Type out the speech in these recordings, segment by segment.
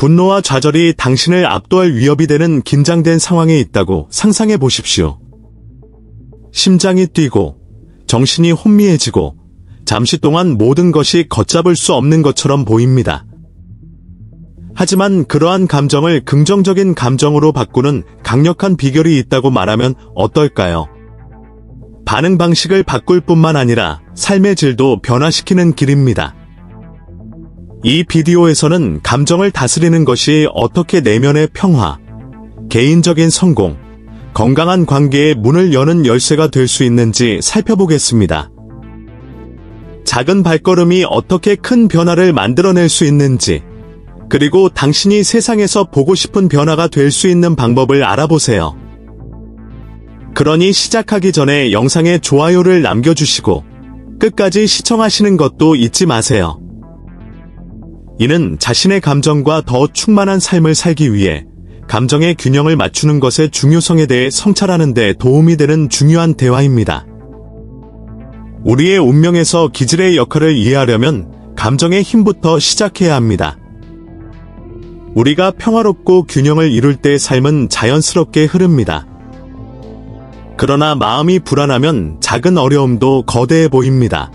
분노와 좌절이 당신을 압도할 위협이 되는 긴장된 상황에 있다고 상상해 보십시오. 심장이 뛰고 정신이 혼미해지고 잠시 동안 모든 것이 걷잡을 수 없는 것처럼 보입니다. 하지만 그러한 감정을 긍정적인 감정으로 바꾸는 강력한 비결이 있다고 말하면 어떨까요? 반응 방식을 바꿀 뿐만 아니라 삶의 질도 변화시키는 길입니다. 이 비디오에서는 감정을 다스리는 것이 어떻게 내면의 평화, 개인적인 성공, 건강한 관계의 문을 여는 열쇠가 될 수 있는지 살펴보겠습니다. 작은 발걸음이 어떻게 큰 변화를 만들어낼 수 있는지, 그리고 당신이 세상에서 보고 싶은 변화가 될 수 있는 방법을 알아보세요. 그러니 시작하기 전에 영상에 좋아요를 남겨주시고 끝까지 시청하시는 것도 잊지 마세요. 이는 자신의 감정과 더 충만한 삶을 살기 위해 감정의 균형을 맞추는 것의 중요성에 대해 성찰하는 데 도움이 되는 중요한 대화입니다. 우리의 운명에서 기질의 역할을 이해하려면 감정의 힘부터 시작해야 합니다. 우리가 평화롭고 균형을 이룰 때 삶은 자연스럽게 흐릅니다. 그러나 마음이 불안하면 작은 어려움도 거대해 보입니다.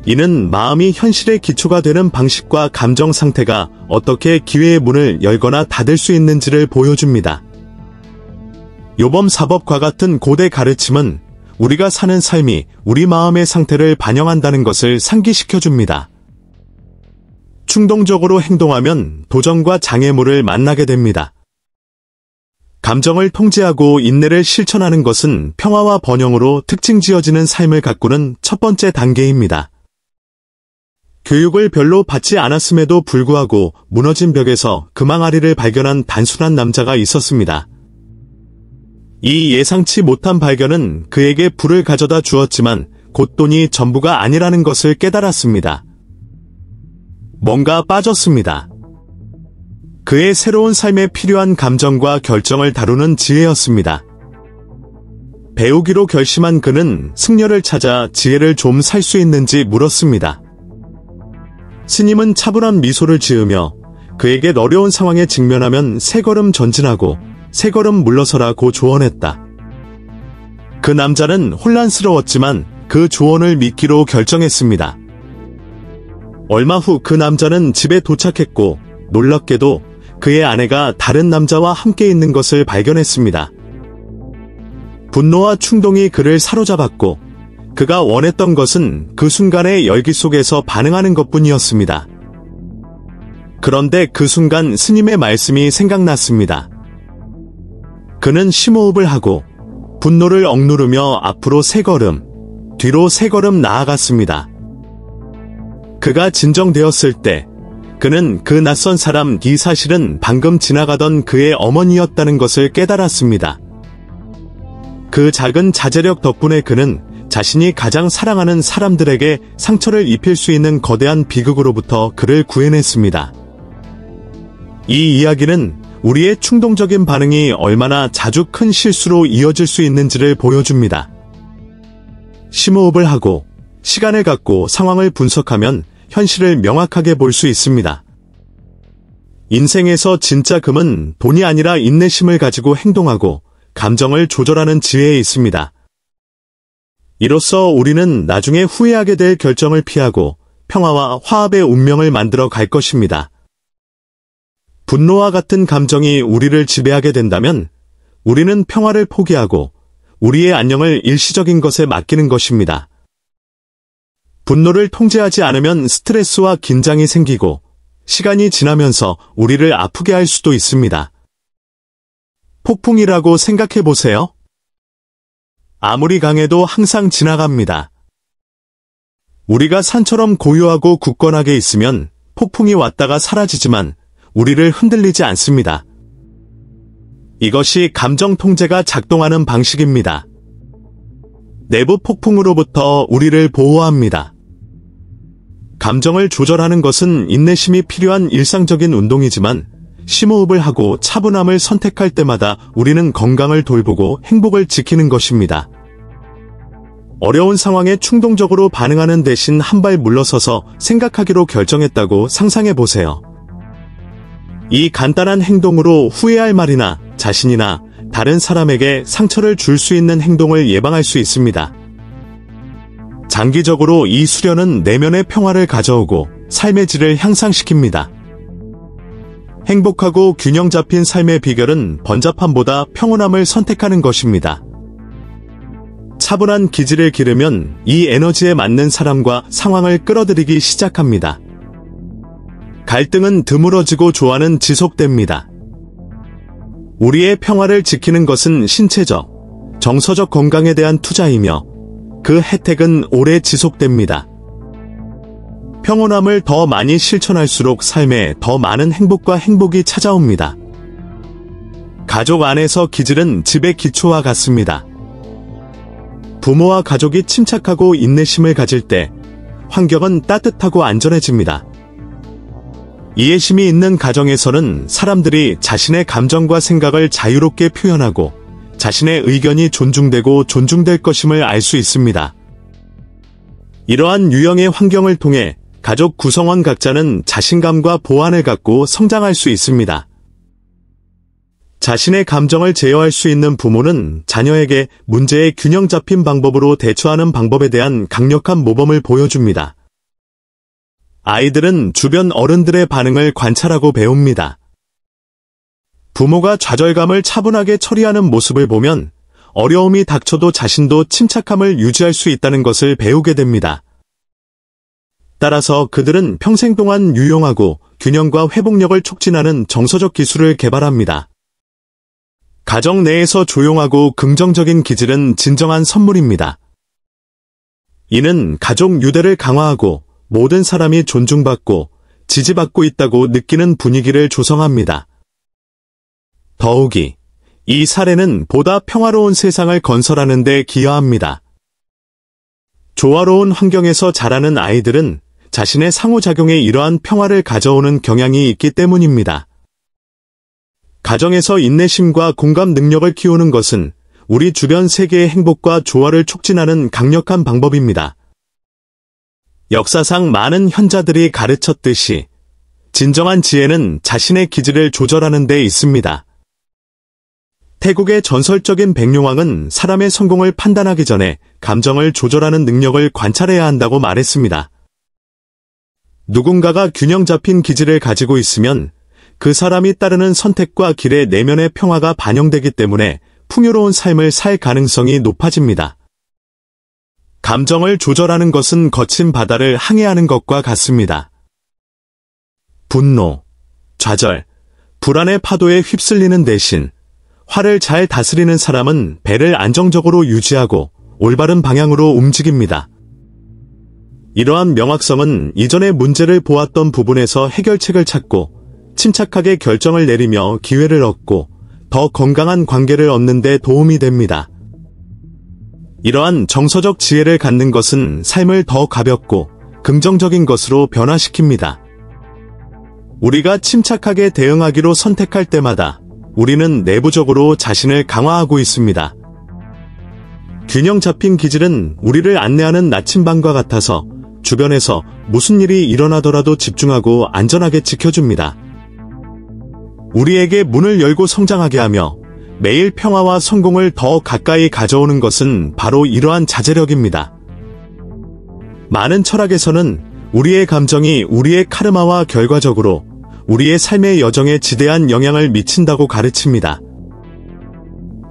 이는 마음이 현실의 기초가 되는 방식과 감정 상태가 어떻게 기회의 문을 열거나 닫을 수 있는지를 보여줍니다. 요범사법과 같은 고대 가르침은 우리가 사는 삶이 우리 마음의 상태를 반영한다는 것을 상기시켜줍니다. 충동적으로 행동하면 도전과 장애물을 만나게 됩니다. 감정을 통제하고 인내를 실천하는 것은 평화와 번영으로 특징 지어지는 삶을 가꾸는 첫 번째 단계입니다. 교육을 별로 받지 않았음에도 불구하고 무너진 벽에서 금항아리를 발견한 단순한 남자가 있었습니다. 이 예상치 못한 발견은 그에게 부를 가져다 주었지만 곧 돈이 전부가 아니라는 것을 깨달았습니다. 뭔가 빠졌습니다. 그의 새로운 삶에 필요한 감정과 결정을 다루는 지혜였습니다. 배우기로 결심한 그는 승려를 찾아 지혜를 좀 살 수 있는지 물었습니다. 스님은 차분한 미소를 지으며 그에게 어려운 상황에 직면하면 3걸음 전진하고 3걸음 물러서라고 조언했다. 그 남자는 혼란스러웠지만 그 조언을 믿기로 결정했습니다. 얼마 후 그 남자는 집에 도착했고 놀랍게도 그의 아내가 다른 남자와 함께 있는 것을 발견했습니다. 분노와 충동이 그를 사로잡았고 그가 원했던 것은 그 순간의 열기 속에서 반응하는 것뿐이었습니다. 그런데 그 순간 스님의 말씀이 생각났습니다. 그는 심호흡을 하고 분노를 억누르며 앞으로 3걸음, 뒤로 3걸음 나아갔습니다. 그가 진정되었을 때 그는 그 낯선 사람 이 사실은 방금 지나가던 그의 어머니였다는 것을 깨달았습니다. 그 작은 자제력 덕분에 그는 자신이 가장 사랑하는 사람들에게 상처를 입힐 수 있는 거대한 비극으로부터 그를 구해냈습니다. 이 이야기는 우리의 충동적인 반응이 얼마나 자주 큰 실수로 이어질 수 있는지를 보여줍니다. 심호흡을 하고 시간을 갖고 상황을 분석하면 현실을 명확하게 볼 수 있습니다. 인생에서 진짜 금은 돈이 아니라 인내심을 가지고 행동하고 감정을 조절하는 지혜에 있습니다. 이로써 우리는 나중에 후회하게 될 결정을 피하고 평화와 화합의 운명을 만들어 갈 것입니다. 분노와 같은 감정이 우리를 지배하게 된다면 우리는 평화를 포기하고 우리의 안녕을 일시적인 것에 맡기는 것입니다. 분노를 통제하지 않으면 스트레스와 긴장이 생기고 시간이 지나면서 우리를 아프게 할 수도 있습니다. 폭풍이라고 생각해 보세요. 아무리 강해도 항상 지나갑니다. 우리가 산처럼 고요하고 굳건하게 있으면 폭풍이 왔다가 사라지지만 우리를 흔들리지 않습니다. 이것이 감정 통제가 작동하는 방식입니다. 내부 폭풍으로부터 우리를 보호합니다. 감정을 조절하는 것은 인내심이 필요한 일상적인 운동이지만 심호흡을 하고 차분함을 선택할 때마다 우리는 건강을 돌보고 행복을 지키는 것입니다. 어려운 상황에 충동적으로 반응하는 대신 한 발 물러서서 생각하기로 결정했다고 상상해 보세요. 이 간단한 행동으로 후회할 말이나 자신이나 다른 사람에게 상처를 줄 수 있는 행동을 예방할 수 있습니다. 장기적으로 이 수련은 내면의 평화를 가져오고 삶의 질을 향상시킵니다. 행복하고 균형 잡힌 삶의 비결은 번잡함보다 평온함을 선택하는 것입니다. 차분한 기질을 기르면 이 에너지에 맞는 사람과 상황을 끌어들이기 시작합니다. 갈등은 드물어지고 조화는 지속됩니다. 우리의 평화를 지키는 것은 신체적, 정서적 건강에 대한 투자이며 그 혜택은 오래 지속됩니다. 평온함을 더 많이 실천할수록 삶에 더 많은 행복과 행복이 찾아옵니다. 가족 안에서 기질은 집의 기초와 같습니다. 부모와 가족이 침착하고 인내심을 가질 때 환경은 따뜻하고 안전해집니다. 이해심이 있는 가정에서는 사람들이 자신의 감정과 생각을 자유롭게 표현하고 자신의 의견이 존중되고 존중될 것임을 알 수 있습니다. 이러한 유형의 환경을 통해 가족 구성원 각자는 자신감과 보안을 갖고 성장할 수 있습니다. 자신의 감정을 제어할 수 있는 부모는 자녀에게 문제의 균형 잡힌 방법으로 대처하는 방법에 대한 강력한 모범을 보여줍니다. 아이들은 주변 어른들의 반응을 관찰하고 배웁니다. 부모가 좌절감을 차분하게 처리하는 모습을 보면 어려움이 닥쳐도 자신도 침착함을 유지할 수 있다는 것을 배우게 됩니다. 따라서 그들은 평생 동안 유용하고 균형과 회복력을 촉진하는 정서적 기술을 개발합니다. 가정 내에서 조용하고 긍정적인 기질은 진정한 선물입니다. 이는 가족 유대를 강화하고 모든 사람이 존중받고 지지받고 있다고 느끼는 분위기를 조성합니다. 더욱이 이 사례는 보다 평화로운 세상을 건설하는 데 기여합니다. 조화로운 환경에서 자라는 아이들은 자신의 상호작용에 이러한 평화를 가져오는 경향이 있기 때문입니다. 가정에서 인내심과 공감 능력을 키우는 것은 우리 주변 세계의 행복과 조화를 촉진하는 강력한 방법입니다. 역사상 많은 현자들이 가르쳤듯이 진정한 지혜는 자신의 기질을 조절하는 데 있습니다. 태국의 전설적인 백룡왕은 사람의 성공을 판단하기 전에 감정을 조절하는 능력을 관찰해야 한다고 말했습니다. 누군가가 균형 잡힌 기질을 가지고 있으면 그 사람이 따르는 선택과 길의 내면의 평화가 반영되기 때문에 풍요로운 삶을 살 가능성이 높아집니다. 감정을 조절하는 것은 거친 바다를 항해하는 것과 같습니다. 분노, 좌절, 불안의 파도에 휩쓸리는 대신 화를 잘 다스리는 사람은 배를 안정적으로 유지하고 올바른 방향으로 움직입니다. 이러한 명확성은 이전의 문제를 보았던 부분에서 해결책을 찾고 침착하게 결정을 내리며 기회를 얻고 더 건강한 관계를 얻는 데 도움이 됩니다. 이러한 정서적 지혜를 갖는 것은 삶을 더 가볍고 긍정적인 것으로 변화시킵니다. 우리가 침착하게 대응하기로 선택할 때마다 우리는 내부적으로 자신을 강화하고 있습니다. 균형 잡힌 기질은 우리를 안내하는 나침반과 같아서 주변에서 무슨 일이 일어나더라도 집중하고 안전하게 지켜줍니다. 우리에게 문을 열고 성장하게 하며 매일 평화와 성공을 더 가까이 가져오는 것은 바로 이러한 자제력입니다. 많은 철학에서는 우리의 감정이 우리의 카르마와 결과적으로 우리의 삶의 여정에 지대한 영향을 미친다고 가르칩니다.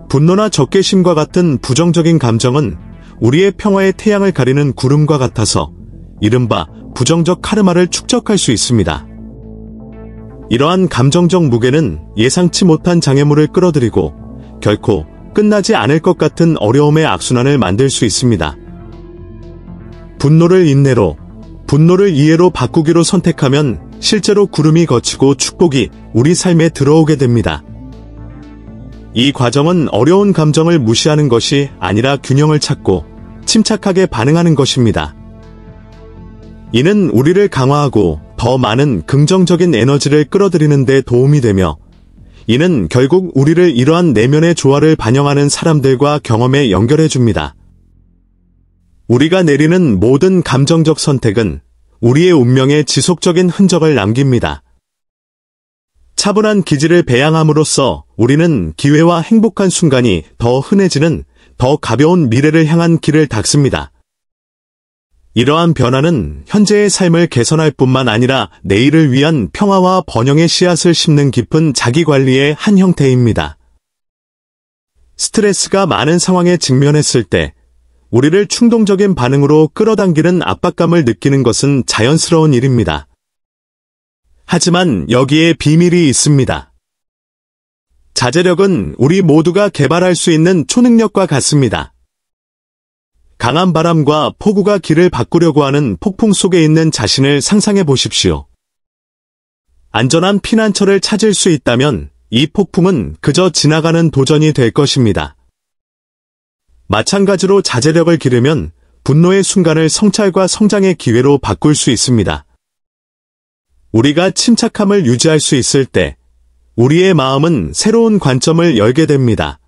분노나 적개심과 같은 부정적인 감정은 우리의 평화의 태양을 가리는 구름과 같아서 이른바 부정적 카르마를 축적할 수 있습니다. 이러한 감정적 무게는 예상치 못한 장애물을 끌어들이고 결코 끝나지 않을 것 같은 어려움의 악순환을 만들 수 있습니다. 분노를 인내로, 분노를 이해로 바꾸기로 선택하면 실제로 구름이 걷히고 축복이 우리 삶에 들어오게 됩니다. 이 과정은 어려운 감정을 무시하는 것이 아니라 균형을 찾고 침착하게 반응하는 것입니다. 이는 우리를 강화하고 더 많은 긍정적인 에너지를 끌어들이는 데 도움이 되며 이는 결국 우리를 이러한 내면의 조화를 반영하는 사람들과 경험에 연결해 줍니다. 우리가 내리는 모든 감정적 선택은 우리의 운명에 지속적인 흔적을 남깁니다. 차분한 기질을 배양함으로써 우리는 기회와 행복한 순간이 더 흔해지는 더 가벼운 미래를 향한 길을 닦습니다. 이러한 변화는 현재의 삶을 개선할 뿐만 아니라 내일을 위한 평화와 번영의 씨앗을 심는 깊은 자기관리의 한 형태입니다. 스트레스가 많은 상황에 직면했을 때 우리를 충동적인 반응으로 끌어당기는 압박감을 느끼는 것은 자연스러운 일입니다. 하지만 여기에 비밀이 있습니다. 자제력은 우리 모두가 개발할 수 있는 초능력과 같습니다. 강한 바람과 폭우가 길을 바꾸려고 하는 폭풍 속에 있는 자신을 상상해 보십시오. 안전한 피난처를 찾을 수 있다면 이 폭풍은 그저 지나가는 도전이 될 것입니다. 마찬가지로 자제력을 기르면 분노의 순간을 성찰과 성장의 기회로 바꿀 수 있습니다. 우리가 침착함을 유지할 수 있을 때 우리의 마음은 새로운 관점을 열게 됩니다.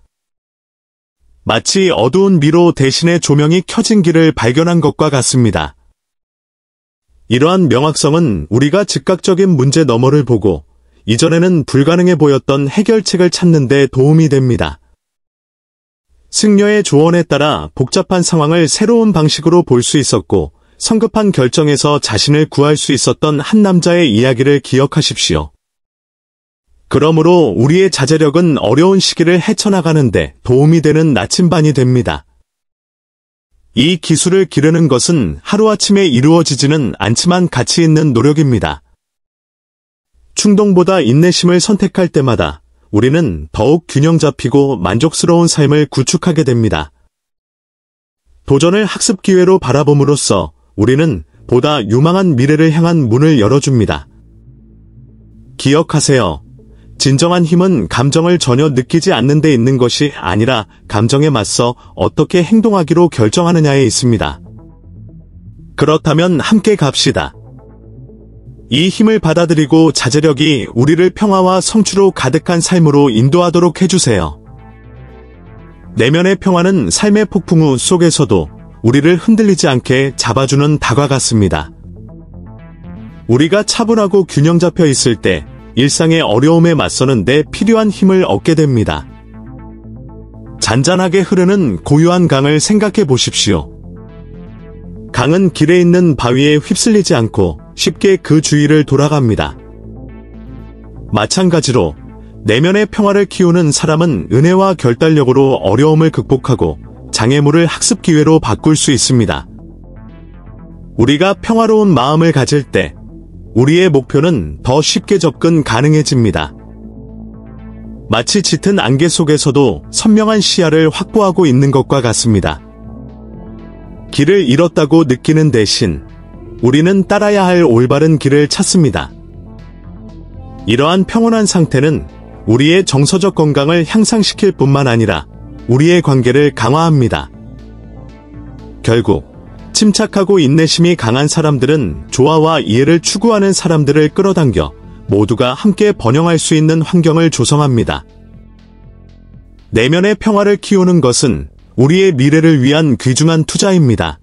마치 어두운 미로 대신에 조명이 켜진 길을 발견한 것과 같습니다. 이러한 명확성은 우리가 즉각적인 문제 너머를 보고 이전에는 불가능해 보였던 해결책을 찾는 데 도움이 됩니다. 승려의 조언에 따라 복잡한 상황을 새로운 방식으로 볼 수 있었고 성급한 결정에서 자신을 구할 수 있었던 한 남자의 이야기를 기억하십시오. 그러므로 우리의 자제력은 어려운 시기를 헤쳐나가는데 도움이 되는 나침반이 됩니다. 이 기술을 기르는 것은 하루아침에 이루어지지는 않지만 가치 있는 노력입니다. 충동보다 인내심을 선택할 때마다 우리는 더욱 균형 잡히고 만족스러운 삶을 구축하게 됩니다. 도전을 학습 기회로 바라봄으로써 우리는 보다 유망한 미래를 향한 문을 열어줍니다. 기억하세요. 진정한 힘은 감정을 전혀 느끼지 않는 데 있는 것이 아니라 감정에 맞서 어떻게 행동하기로 결정하느냐에 있습니다. 그렇다면 함께 갑시다. 이 힘을 받아들이고 자제력이 우리를 평화와 성취로 가득한 삶으로 인도하도록 해주세요. 내면의 평화는 삶의 폭풍우 속에서도 우리를 흔들리지 않게 잡아주는 닭과 같습니다. 우리가 차분하고 균형 잡혀 있을 때 일상의 어려움에 맞서는 데 필요한 힘을 얻게 됩니다. 잔잔하게 흐르는 고요한 강을 생각해 보십시오. 강은 길에 있는 바위에 휩쓸리지 않고 쉽게 그 주위를 돌아갑니다. 마찬가지로 내면의 평화를 키우는 사람은 은혜와 결단력으로 어려움을 극복하고 장애물을 학습 기회로 바꿀 수 있습니다. 우리가 평화로운 마음을 가질 때 우리의 목표는 더 쉽게 접근 가능해집니다. 마치 짙은 안개 속에서도 선명한 시야를 확보하고 있는 것과 같습니다. 길을 잃었다고 느끼는 대신 우리는 따라야 할 올바른 길을 찾습니다. 이러한 평온한 상태는 우리의 정서적 건강을 향상시킬 뿐만 아니라 우리의 관계를 강화합니다. 결국 침착하고 인내심이 강한 사람들은 조화와 이해를 추구하는 사람들을 끌어당겨 모두가 함께 번영할 수 있는 환경을 조성합니다. 내면의 평화를 키우는 것은 우리의 미래를 위한 귀중한 투자입니다.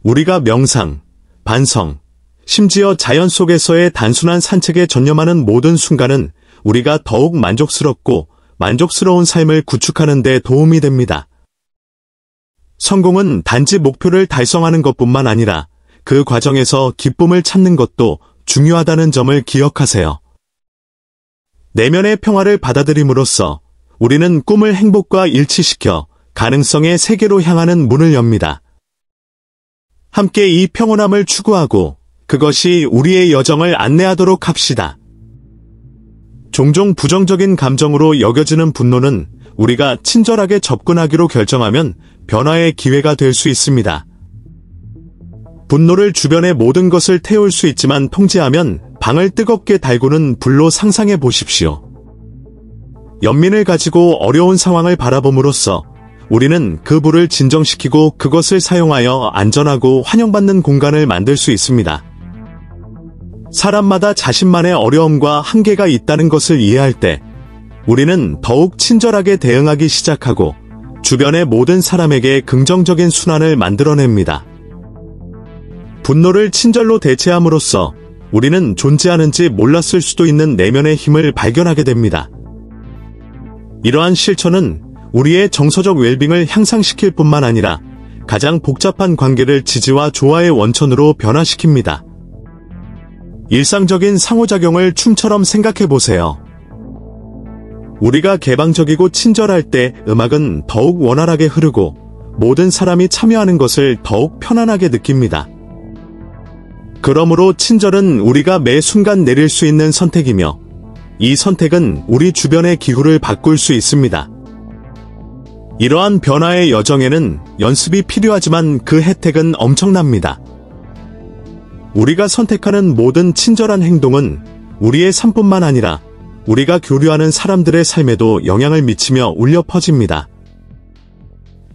우리가 명상, 반성, 심지어 자연 속에서의 단순한 산책에 전념하는 모든 순간은 우리가 더욱 만족스럽고 만족스러운 삶을 구축하는 데 도움이 됩니다. 성공은 단지 목표를 달성하는 것뿐만 아니라 그 과정에서 기쁨을 찾는 것도 중요하다는 점을 기억하세요. 내면의 평화를 받아들임으로써 우리는 꿈을 행복과 일치시켜 가능성의 세계로 향하는 문을 엽니다. 함께 이 평온함을 추구하고 그것이 우리의 여정을 안내하도록 합시다. 종종 부정적인 감정으로 여겨지는 분노는 우리가 친절하게 접근하기로 결정하면 변화의 기회가 될 수 있습니다. 분노를 주변의 모든 것을 태울 수 있지만 통제하면 방을 뜨겁게 달구는 불로 상상해 보십시오. 연민을 가지고 어려운 상황을 바라봄으로써 우리는 그 불을 진정시키고 그것을 사용하여 안전하고 환영받는 공간을 만들 수 있습니다. 사람마다 자신만의 어려움과 한계가 있다는 것을 이해할 때 우리는 더욱 친절하게 대응하기 시작하고 주변의 모든 사람에게 긍정적인 순환을 만들어냅니다. 분노를 친절로 대체함으로써 우리는 존재하는지 몰랐을 수도 있는 내면의 힘을 발견하게 됩니다. 이러한 실천은 우리의 정서적 웰빙을 향상시킬 뿐만 아니라 가장 복잡한 관계를 지지와 조화의 원천으로 변화시킵니다. 일상적인 상호작용을 춤처럼 생각해 보세요. 우리가 개방적이고 친절할 때 음악은 더욱 원활하게 흐르고 모든 사람이 참여하는 것을 더욱 편안하게 느낍니다. 그러므로 친절은 우리가 매 순간 내릴 수 있는 선택이며 이 선택은 우리 주변의 기후를 바꿀 수 있습니다. 이러한 변화의 여정에는 연습이 필요하지만 그 혜택은 엄청납니다. 우리가 선택하는 모든 친절한 행동은 우리의 삶뿐만 아니라 우리가 교류하는 사람들의 삶에도 영향을 미치며 울려 퍼집니다.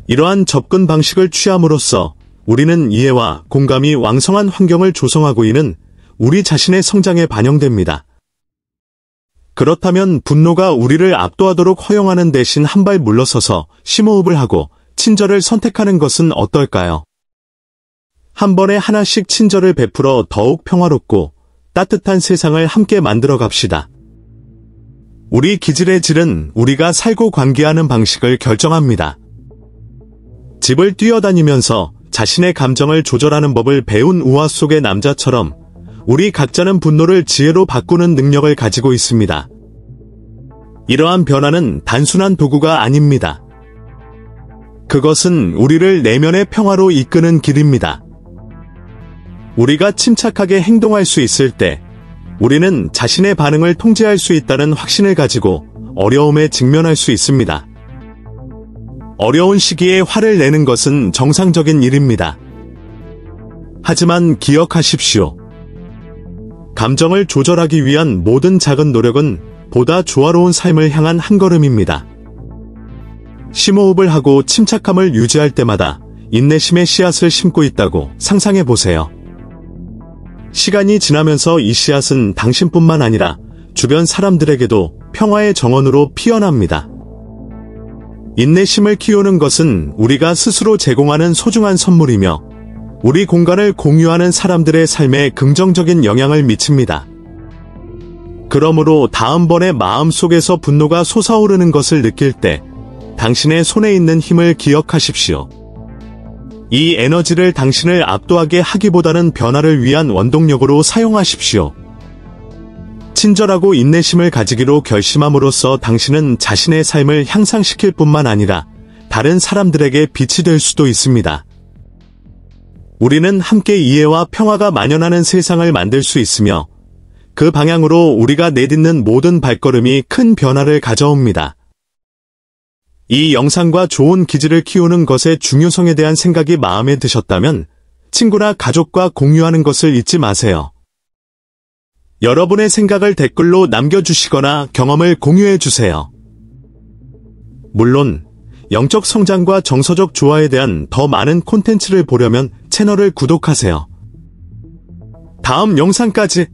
이러한 접근 방식을 취함으로써 우리는 이해와 공감이 왕성한 환경을 조성하고 있는 우리 자신의 성장에 반영됩니다. 그렇다면 분노가 우리를 압도하도록 허용하는 대신 한 발 물러서서 심호흡을 하고 친절을 선택하는 것은 어떨까요? 한 번에 하나씩 친절을 베풀어 더욱 평화롭고 따뜻한 세상을 함께 만들어 갑시다. 우리 기질의 질은 우리가 살고 관계하는 방식을 결정합니다. 집을 뛰어다니면서 자신의 감정을 조절하는 법을 배운 우화 속의 남자처럼 우리 각자는 분노를 지혜로 바꾸는 능력을 가지고 있습니다. 이러한 변화는 단순한 도구가 아닙니다. 그것은 우리를 내면의 평화로 이끄는 길입니다. 우리가 침착하게 행동할 수 있을 때 우리는 자신의 반응을 통제할 수 있다는 확신을 가지고 어려움에 직면할 수 있습니다. 어려운 시기에 화를 내는 것은 정상적인 일입니다. 하지만 기억하십시오. 감정을 조절하기 위한 모든 작은 노력은 보다 조화로운 삶을 향한 한 걸음입니다. 심호흡을 하고 침착함을 유지할 때마다 인내심의 씨앗을 심고 있다고 상상해 보세요. 시간이 지나면서 이 씨앗은 당신뿐만 아니라 주변 사람들에게도 평화의 정원으로 피어납니다. 인내심을 키우는 것은 우리가 스스로 제공하는 소중한 선물이며 우리 공간을 공유하는 사람들의 삶에 긍정적인 영향을 미칩니다. 그러므로 다음번에 마음속에서 분노가 솟아오르는 것을 느낄 때 당신의 손에 있는 힘을 기억하십시오. 이 에너지를 당신을 압도하게 하기보다는 변화를 위한 원동력으로 사용하십시오. 친절하고 인내심을 가지기로 결심함으로써 당신은 자신의 삶을 향상시킬 뿐만 아니라 다른 사람들에게 빛이 될 수도 있습니다. 우리는 함께 이해와 평화가 만연하는 세상을 만들 수 있으며 그 방향으로 우리가 내딛는 모든 발걸음이 큰 변화를 가져옵니다. 이 영상과 좋은 기질을 키우는 것의 중요성에 대한 생각이 마음에 드셨다면 친구나 가족과 공유하는 것을 잊지 마세요. 여러분의 생각을 댓글로 남겨주시거나 경험을 공유해주세요. 물론 영적 성장과 정서적 조화에 대한 더 많은 콘텐츠를 보려면 채널을 구독하세요. 다음 영상까지